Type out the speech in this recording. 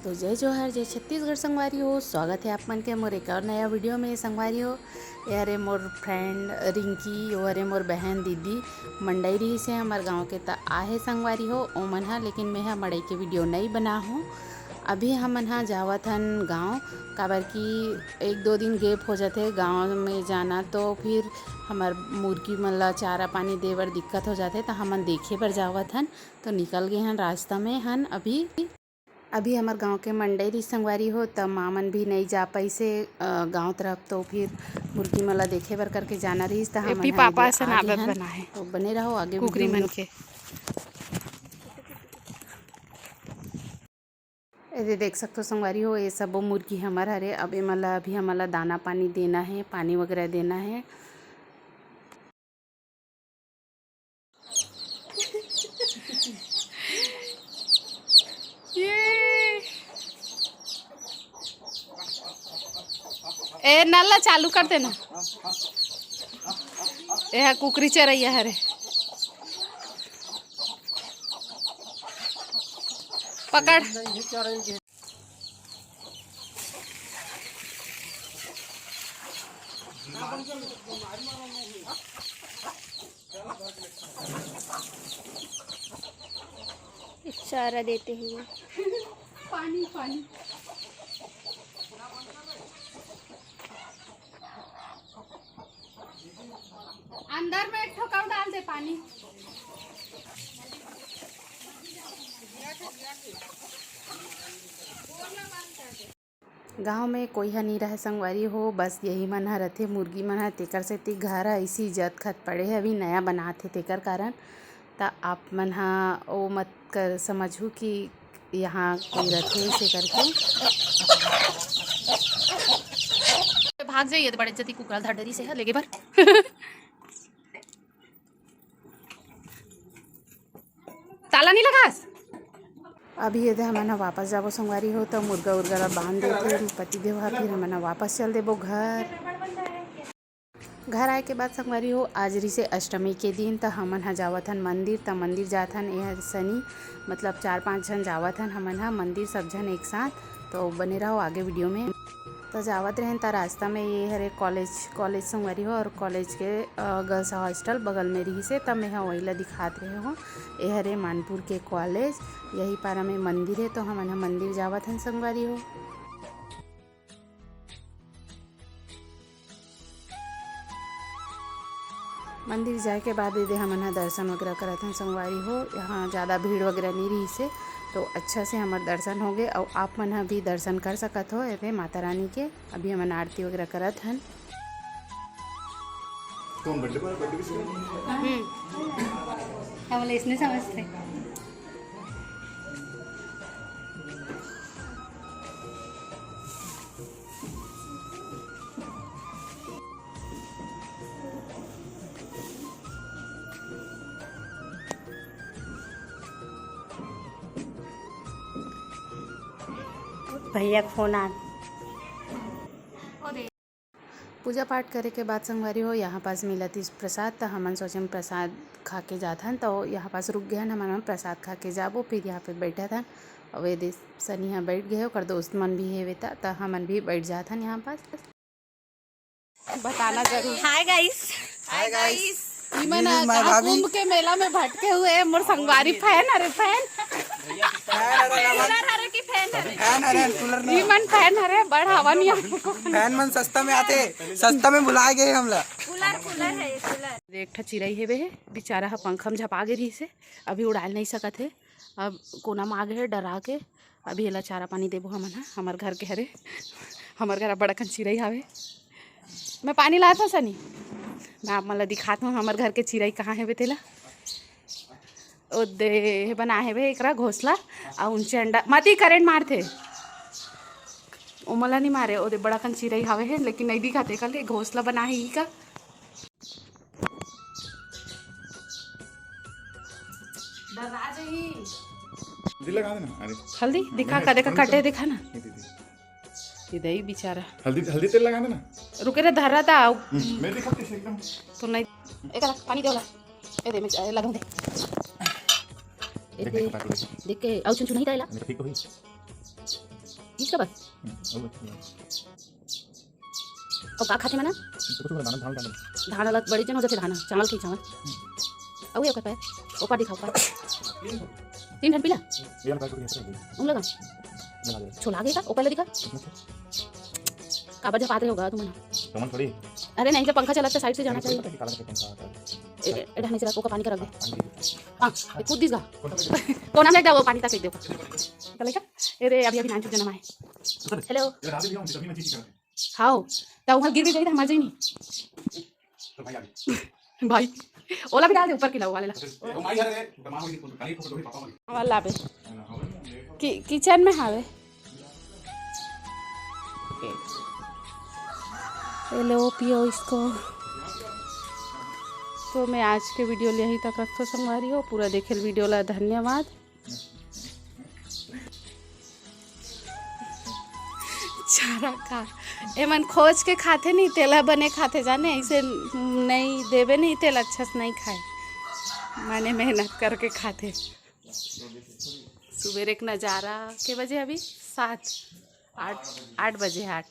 तो जय जोहार जय छत्तीसगढ़ संगवारी हो। स्वागत है आप मन के मोर एक और नया वीडियो में संगवारी हो। ये हरे मोर फ्रेंड रिंकी, वो हरे मोर बहन दीदी मंडई रही से हमार गांव के त आहे संगवारी हो ओमन हा, लेकिन मैं मड़ई के वीडियो नहीं बना हूँ। अभी हमन हा जावत हन गाँव, काबर की एक दो दिन गैप हो जाते गाँव में जाना, तो फिर हमार मुर्गी मन ला चारा पानी दे बर दिक्कत हो जाते, तो हमन देखे बर जावत हन। तो निकल गए हन रास्ता में हन। अभी हमार गांव के मंडई रही संगवारी हो, तब माँ मन भी नहीं जा पैसे गांव तरफ, तो फिर मुर्गी मन ला देखे बर करके जाना रही। तो हम पापा से आदत बना है, तो बने रहो आगे कुकरी मन के। ये देख सकते हो संगवारी हो, ये सब मुर्गी हमार हरे। अभी हमारा दाना पानी देना है, पानी वगैरह देना है। ए नल्ला चालू कर देना। यह कुकरी चरैया हरे। पकड़। चारा देते हुए पानी पानी अंदर में एक ठोकर डाल दे पानी। गांव में कोई ह नहीं रहे संगवारी हो, बस यही मन ह रथे मुर्गी मन ह। तेकर से ती घर ह ऐसी इज्जत खत पड़े है, अभी नया बनाते तेकर कारण। त आप मन हा ओ मत कर समझू कि यहाँ कोई रथे ऐसे करके। भाग जाइए तो बड़े जति कुकरा धड़री से है लेके भर। ताला नहीं लगास। अभी यदि हमन वापस जाबो संगवारी हो, तो मुर्गा उर्गा ला बांध देते पति देव ह, फिर हमन वापस चल देबो घर। घर आए के बाद संगवारी हो, आज रही से अष्टमी के दिन, तो हमन हा जावत हन मंदिर। तो मंदिर जात हन यह शनि, मतलब 4-5 जन जावत हन हमन हा मंदिर, सब जन एक साथ। तो बने रहो आगे वीडियो में। तो जावत रहें तो रास्ता में ये हरे कॉलेज संगवारी हो, और कॉलेज के गर्ल्स हॉस्टल बगल में रही से, तब मैं वही ला दिखात रहे हो। ये हरे मानपुर के कॉलेज, यही पारा में मंदिर है, तो हमन हा मंदिर जावत हन संगवारी हो। मंदिर जाए के बाद यदि हमन हा दर्शन वगैरह करत हन संगवारी हो। यहाँ ज़्यादा भीड़ वगैरह नहीं रही से, तो अच्छा से हमार दर्शन हो गए। और आप मन भी दर्शन कर सकत हो ऐसे माता रानी के। अभी हमन आरती वगैरह करत हन। हम इसने समझते। भैया फोन आ। पूजा पाठ करे के बाद संगवारी हो, यहाँ पास मिला थी प्रसाद। तो हमन सोचे प्रसाद खा के जात हन, तो यहाँ पास रुक गए हन। हमन प्रसाद खा के जाबो, फिर यहाँ पे बैठा था। और वे सनी यहाँ बैठ गए, और दोस्त मन भी है वेता, तो हमन भी बैठ जात हन यहाँ पास। बताना जरूर। Hi guys. कुंभ के मेला में भटके हुए मोर संगवारी फैन हरे फैन हरे बढ़ावा नहीं। फैन मन सस्ता में आते, सस्ता में बुलाए गए हमला। कूलर है कूलर। एक ठा चिरई हेबे है, बेचारा हा पंखा में झपा गे रही से, अभी उड़ाल नहीं सकत है। अब कोना में आ गए है डरा के। अभी एला चारा पानी देबो हमन हा। हमार घर के हरे, हमार घर बड़ा कन चिरई हावे। मैं पानी लाया था सनी, मैं आप मन ला दिखाता हूँ हमार घर के चिरई कहाँ है तेला। ओ दे बना है बे एकरा घोसला, और ऊंचे अंडा मती करेंट मारथे। ओ मला नहीं मारे, ओ दे बड़ा कन चिरई हावे है, लेकिन नहीं दिखाते कल घोसला बना है ही का। हल्दी दिखा का देखा कटे दिखा ना, इधर बेचारा हल्दी तेल लगा देना। रुके रे धरा था मैं दिखाती हूं एकदम। तो नहीं एक पानी दे ए दे मैं लगा दे ए दे देख के आउ चुन नहीं दाइला ठीक होई। इसका बस और का खाते मना धान अलग बड़ी जन हो जाते धान चावल की चावल अब ये कर ऊपर दिखाओ ऊपर 3 घंटे पीला उन लगा छोला आगे का ऊपर दिखा काबर जब आते होगा तुम कमन थोड़ी अरे नहीं जब पंखा चला तो साइड से जाना चाहिए एडा नहीं चला को पानी का रख दे हां कूद दिस गा कोना में वो पानी तक फेंक दे चलेगा अरे अभी अभी 9 जना है हेलो ये रात में हम सभी में चीज करते हाओ ता वहां गिर गई था हमार जाई नहीं तो भाई आगे भाई ओला भी डाल दे ऊपर की वाले ला ओ माई यार तमाम होगी काली फोटो थोड़ी पापा वाली वाला पे किचन में हावे लो पियो इसको। तो मैं आज के वीडियो यहीं तक रखो संगवारी हो पूरा देखेल वीडियो ला धन्यवाद। चारा का एमन खोज के खाते नहीं तेला बने खाते जाने ऐसे नहीं देवे नहीं तेल अच्छा से नहीं खाए मैंने मेहनत करके खाते। सुबह एक नज़ारा के बजे अभी 7 8 बजे 8